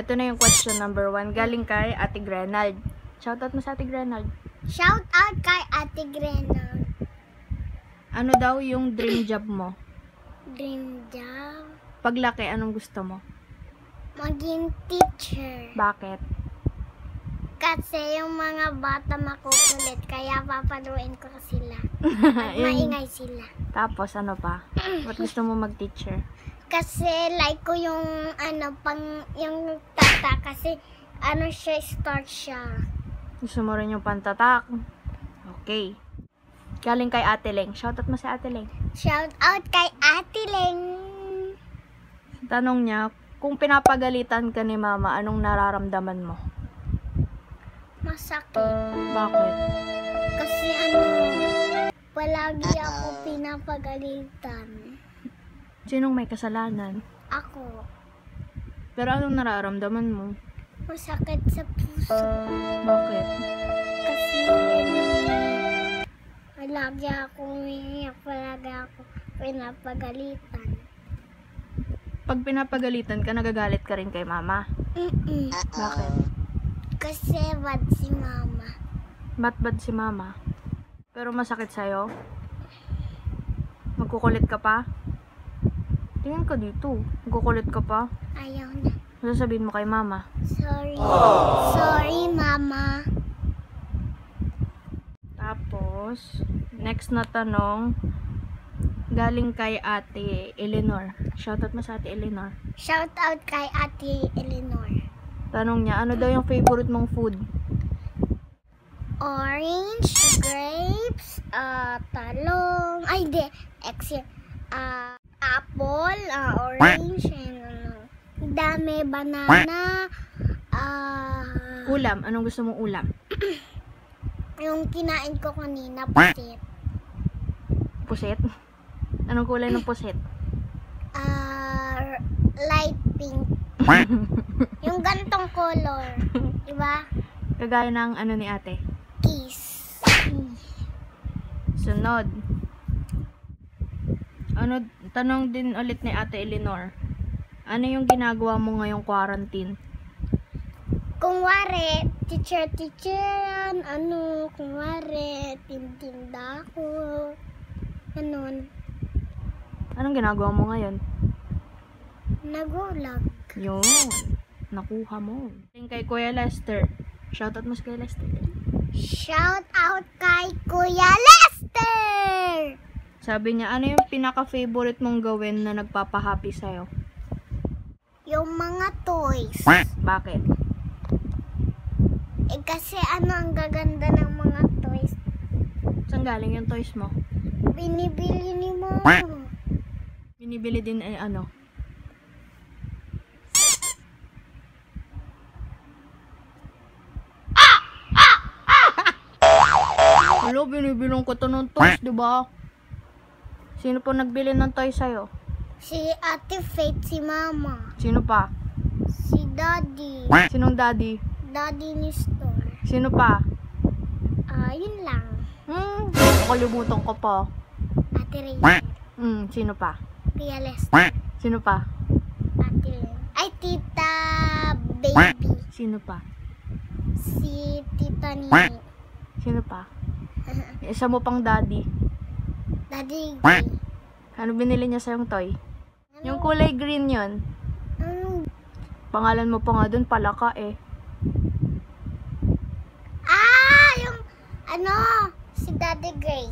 Ito na yung question number 1. Galing kay Ate Grenald. Shoutout mo sa Ate Grenald. Shout out kay Ate Grenald. Ano daw yung dream job mo? Dream job? Paglaki, anong gusto mo? Maging teacher. Bakit? Kasi yung mga bata makukulit, kaya papaluin ko sila. At maingay sila. Tapos, ano pa? Ba't gusto mo mag-teacher? Kasi like ko yung yung tata kasi siya, start siya. Gusto mo rin yung pantatak? Okay. Galing kay Ate Leng. Shoutout mo sa Ate Leng. Shout out kay Ate Leng. Tanong niya, kung pinapagalitan ka ni Mama, anong nararamdaman mo? Masakit. Bakit? Kasi palagi ako pinapagalitan. Sinong may kasalanan? Ako. Pero anong nararamdaman mo? Masakit sa puso. Bakit? Kasi palagi ako umiiyak, palagi ako pinapagalitan. Pag pinapagalitan ka, nagagalit ka rin kay Mama. Bakit? Kasi bad si Mama. Ba't bad si Mama? Pero masakit sa'yo? Magkukulit ka pa? Tingin ka dito. Magkukulit ka pa? Ayaw na. Ano sasabihin mo kay Mama? Sorry. Sorry, Mama. Tapos, next na tanong, galing kay Ate Eleanor. Shoutout mo sa Ate Eleanor. Shout out kay Ate Eleanor. Tanong niya, ano daw yung favorite mong food? Orange, grapes, talong, ay di, apple, orange, and dami, banana, Ulam. Anong gusto mong ulam? yung kinain ko kanina, pusit. Pusit? Anong kulay ng pusit? Light pink. Yung gantong color. Diba? Kagaya ng ano ni ate. Kiss. Sunod. Ano, tanong din ulit ni Ate Eleanor. Ano yung ginagawa mo ngayong quarantine? Kung wari, teacher, kung wari, tintinda ko. Ganun. Anong ginagawa mo ngayon? Nagulag. Yun. Nakuha mo. Kay Kuya Lester. Shoutout mo si Kuya Lester. Shout out kay Kuya Lester! Sabi niya, ano yung pinaka-favorite mong gawin na nagpapahappy sa'yo? Yung mga toys. Bakit? Kasi ang gaganda ng mga toys. Saan galing yung toys mo? Binibili ni Mama. Binibili din ano? Hello, binibilong ko to ng toys, diba? Sino po nagbili ng toys sa'yo? Si Ate Faith, si Mama. Sino pa? Si Daddy. Sinong daddy? Daddy ni Store. Sino pa? Yun lang. Nakalimutan ko pa. Ate Rachel. Sino pa? Kuya Lester. Sino pa? Ate Len. Ay, Tita Baby. Sino pa? Si Tita Nini. Sino pa? Isa mo pang daddy. Daddy Gray. Ano binili niya sa yung toy? Yung kulay green yon. Pangalan mo pa nga dun, Palaka eh. Yung si Daddy Gray.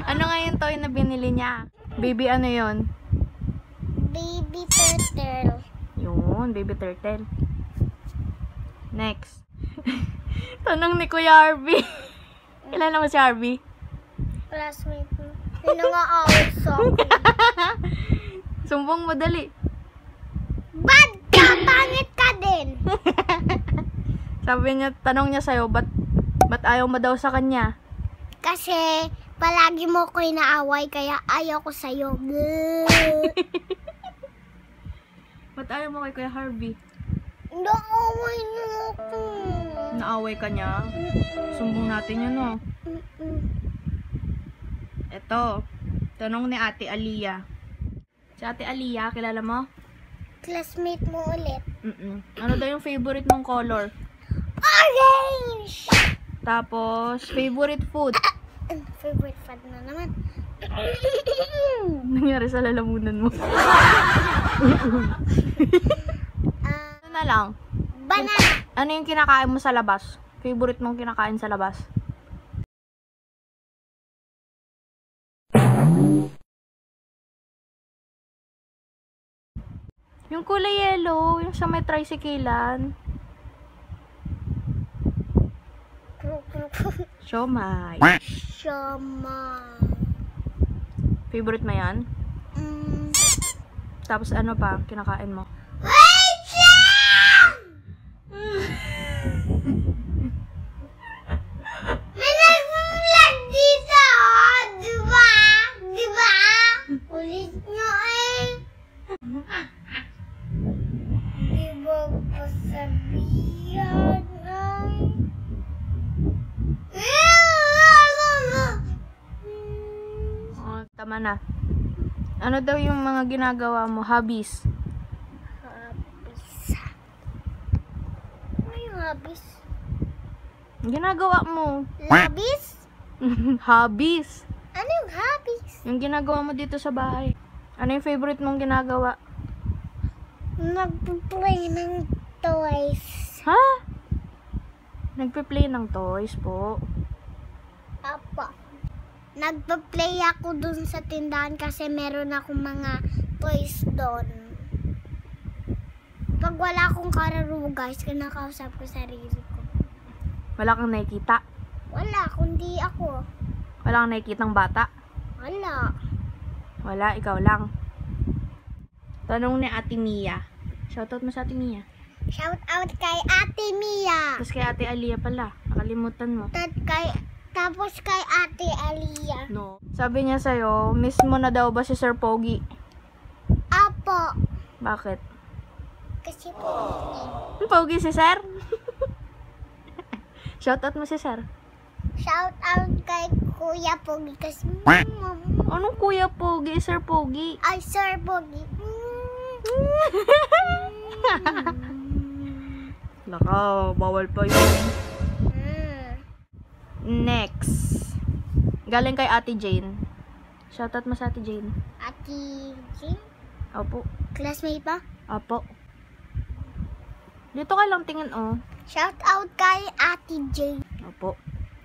Ano nga yung toy na binili niya? Baby ano yon? Baby Turtle. Yun, baby turtle. Next. Tanong ni Kuya Harvey. Kilala mo si Harvey? Classmate mo. Sino nga away sa akin? Sumbong mo dali. Bad ka! Pangit ka din! Sabi niya, tanong niya sa'yo, ba't ayaw mo daw sa kanya? Kasi palagi mo ko inaaway kaya ayaw ko sa'yo. Ba't ayaw mo kay Kuya Harvey? Naaway na ako. Naaway ka niya? Sumbong natin yun, no? Eto, tanong ni Ate Aliyah. Si Ate Aliyah, kilala mo? Classmate mo ulit. Ano daw yung favorite mong color? Orange! Tapos, favorite food. Favorite food na naman. Nangyari sa lalamunan mo. Ano na lang? Banana. Ano yung kinakain mo sa labas? Favorite mong kinakain sa labas? Yung kulay yellow, yung sa may tricyclean. Siomay. Siomay. Favorite mo yan? Tapos ano pa kinakain mo? Wait lang! May nag-vlog dito, oh. Diba? Diba? Ulit nyo eh. Diba ko sabihan ay... Oh, tama na. Ano daw yung mga ginagawa mo? Hobbies? Habis. Ano yung habis? Ginagawa mo? Labis? Hobbies? Ano yung habis? Yung ginagawa mo dito sa bahay. Ano yung favorite mong ginagawa? Nagpo-play ng toys. Ha? Nagpe-play ng toys po. Apa. Nagpa-play ako dun sa tindahan kasi meron akong mga toys doon. Pag wala akong kararo guys, kinakausap ko sarili ko. Wala kang nakikita? Wala, kundi ako. Wala kang nakikitang bata? Wala. Wala, ikaw lang. Tanong ni Ate Mia. Shoutout mo sa Ate Mia. Shout out kay Ate Mia. Tapos kay Ate Alia pala. Nakalimutan mo. Tapos kay Ate Alia. No. Sabi niya sa'yo, miss mo na daw ba si Sir Pogi? Apo. Bakit? Kasi po. Pogi si Sir? Shoutout mo si Sir. Shout out kay Kuya Pogi kasi Anong Kuya Pogi? Sir Pogi? ay Sir Pogi. Laka, bawal pa yun. Next. Galing kay Ate Jane. Shoutout mo sa Ate Jane. Ate Jane? Opo. Classmate ba? Opo. Dito ka lang tingin, oh. Shout out kay Ate Jane. Opo.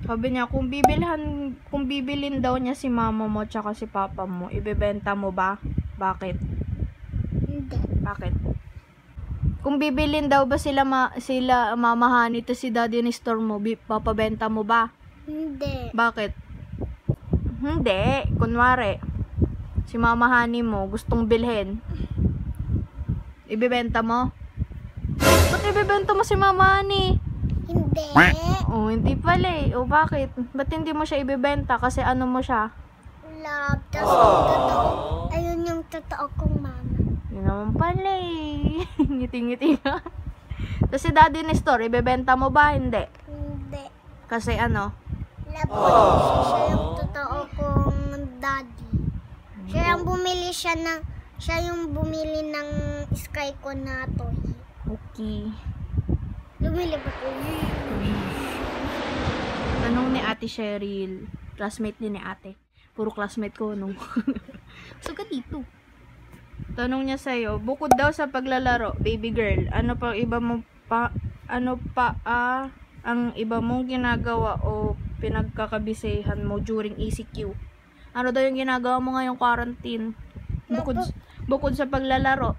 Sabi niya, kung bibilin daw niya si mama mo tsaka si papa mo, ibebenta mo ba? Bakit? Hindi. Bakit? Kung bibilin daw ba sila mamahan ito si Daddy Nestor mo, papabenta mo ba? Hindi. Bakit? Hindi. Kunwari, si Mama Honey mo gustong bilhin. Ibebenta mo? Ba't ibebenta mo si Mama Honey? Hindi. Oh, hindi pala eh. O bakit? Ba't hindi mo siya ibebenta? Kasi ano mo siya? Love. Tapos totoo. Ayun yung totoo kong mama. Yun naman pala eh. Ngiti-ngiti ka. Tapos si Daddy Nestor, ibebenta mo ba? Hindi. Hindi. Kasi ano? Love ko. Siya yung totoo kong daddy. Siya yung bumili ng Sky ko na toy. Okay. Lumili ba ito? Tanong ni Ate Cheryl. Classmate din ni ate. Puro classmate ko nung. So ka dito. Tanong niya sa'yo, bukod daw sa paglalaro, baby girl, ano pa ang iba mong ginagawa o pinagkakabisehan mo during ECQ? Ano daw yung ginagawa mo ngayong quarantine? Bukod sa paglalaro.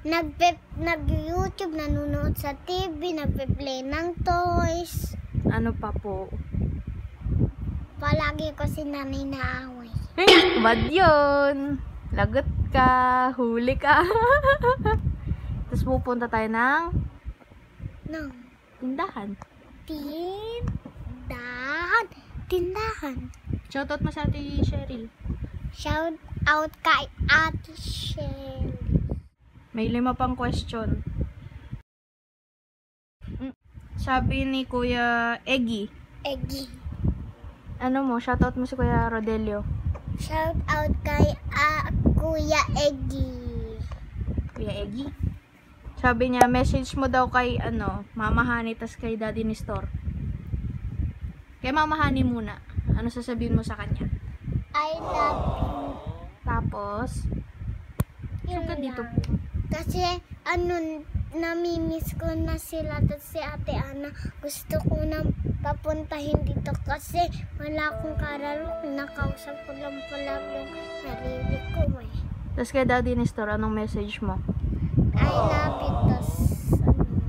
Nag-YouTube, nanonood sa TV, nagpe-play ng toys. Ano pa po? Palagi ko si nanay naaway. Bad yun. Lagot ka. Huli ka. Tapos pupunta tayo ng tindahan. Tindahan. Shoutout mo sa Ate Cheryl. Shout out kay Ate Cheryl. May 5 pang question. Sabi ni Kuya Eggy. Ano mo? Shoutout mo si Kuya Rodelio. Shout out kay Kuya Eggy. Kuya Eggy? Sabi niya, message mo daw kay, Mama Honey, tas kay Daddy Nestor. Kay Mama Honey muna. Ano sasabihin mo sa kanya? I love you. Tapos, Yun ka dito lang. po. Kasi, namimiss ko na sila. Tapos si Ate Ana, gusto ko na papuntahin dito kasi wala akong karalo. Nakausap ko lang pala yung sarili ko eh. Tas kay Daddy Nestor, anong message mo? I love you. Tapos,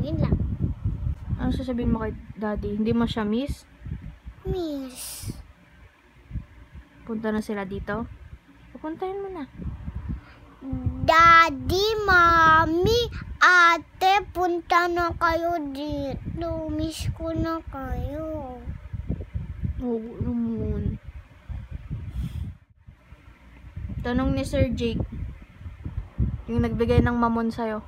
yun lang. Ano sasabihin mo kay Daddy? Hindi mo siya miss? Miss. Punta na sila dito? Pupuntahin mo na. Daddy, Mami, Ate, punta na kayo dito. Miss ko na kayo. Oo naman. Tanong ni Sir Jake. Yung nagbigay ng mamon sa'yo.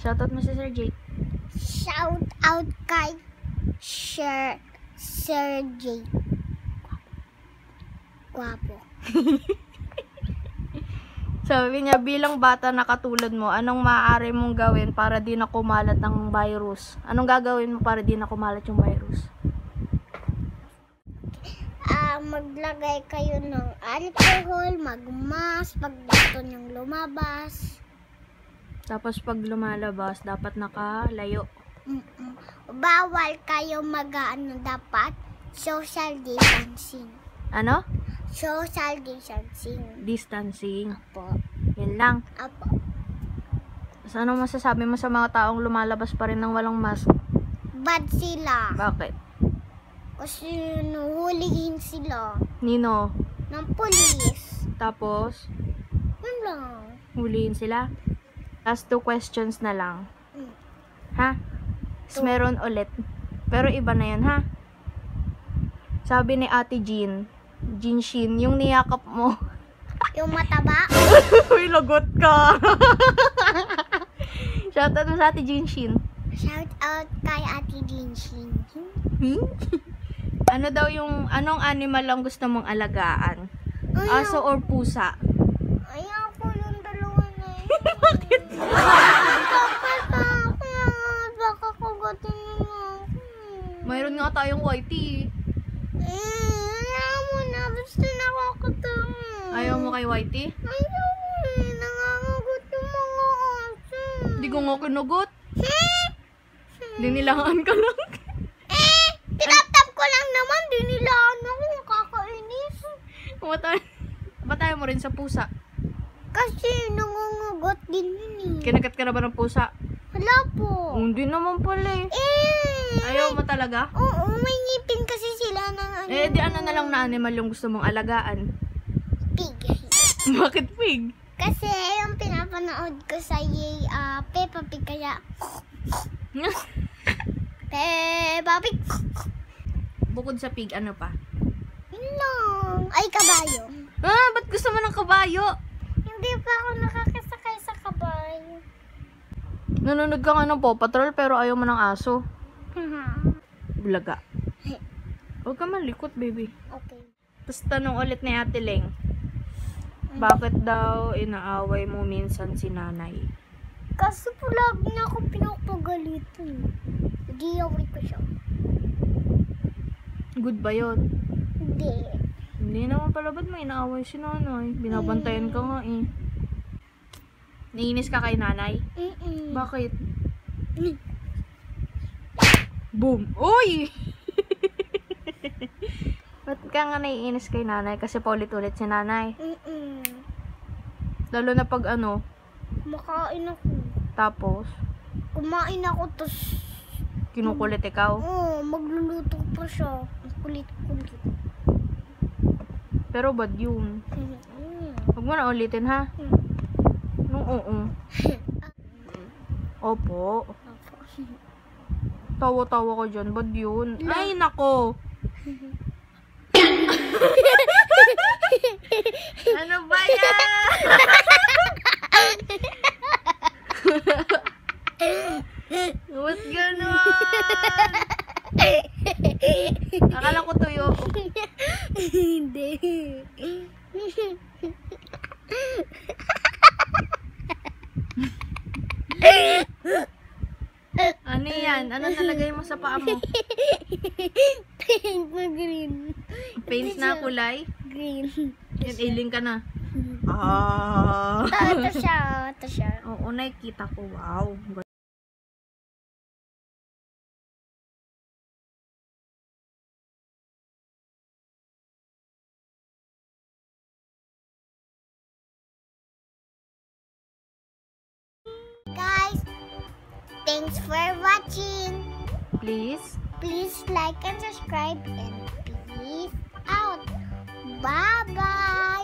Shoutout mo si Sir Jake. Shout out kay Sir J. Guwapo. Sabi niya, bilang bata na katulad mo, anong maaari mong gawin para di na kumalat ang virus? Anong gagawin mo para di na kumalat yung virus? Maglagay kayo ng alcohol, magmask, pag gusto niyong lumabas. Tapos pag lumalabas, dapat nakalayo. Bawal kayo dapat social distancing. Ano? Social distancing. Distancing. Apo. Yan lang. Apo. So, ano masasabi mo sa mga taong lumalabas pa rin ng walang mask? Bad sila. Bakit? Kasi hulihin sila Nino? ng pulis. Tapos, Yun lang. huliin sila? Last 2 questions na lang. Mm. Ha? Tapos meron ulit. Pero iba na yun, ha? Sabi ni Ate Jean Shin, yung niyakap mo. Yung mataba. Uy, lagot ka. Shoutout mo sa Ate Jean Shin. Shout out kay Ate Jinshin. Ano daw anong animal lang gusto mong alagaan? Aso or pusa? Ayoko yung dalawa na yun. Bakit? Baka kugatin yun ako. Mayroon nga tayong whitey. Ayaw mo na. Basta nakakatawa. Ayaw mo kay whitey? Ayaw mo eh. Nangangagot yung mga aso. Hindi ko nga kinugot. Dinilangan ka lang. Tinatap ko lang naman. Dinilaan ako. Kakainis. Batay mo rin sa pusa. Kasi nangangagot din yun eh. Kinagat ka na ba ng pusa? Wala po. Hindi naman pala eh. Ayaw mo talaga? Oo, may ngipin kasi sila ng ano. Di ano na lang na animal yung gusto mong alagaan? Pig. Bakit pig? Kasi yung pinapanood ko sa Peppa Pig kaya Peppa Pig. Bukod sa pig, ano pa? Yun lang. Ay, kabayo. Ba't gusto mo ng kabayo? Hindi pa ako nakakasakay sa kabayo. Nanonood ka nga ng Paw Patrol pero ayaw mo ng aso. Bulaga. Huwag ka malikot, baby. Okay. Tapos tanong ulit ni Ate Leng. Bakit daw inaaway mo minsan si nanay? Kasi po lagi niya ako pinapagalitan. Hindi away ko siya. Good ba yun? Hindi. Hindi naman pala, ba't may inaaway si nanay? Binabantayan ka nga eh. Naiinis ka kay nanay? Bakit? Boom! Uy! Ba't ka nga naiinis kay nanay? Kasi paulit-ulit si nanay. Lalo na pag Makain ako. tapos, Kumain ako, tapos kinukulit ikaw. magluluto pa siya. Ang kulit-kulit. Pero bad yun. Huwag mo na ulitin, ha? Nung oo. Opo. Tawa-tawa ko dyan. Bad yun. Ay, nako. Ano ba yan? Ba't ganon? Akala ko tuyo. Hindi. Ano nalagay mo sa paa mo? Paint na green. Paint na kulay? Green. Yan, alien ka na. Ah. Ito siya. Ito siya. Oo, nakikita ko. Wow. Guys, thanks for watching. Please. Please like and subscribe and peace out. Bye-bye.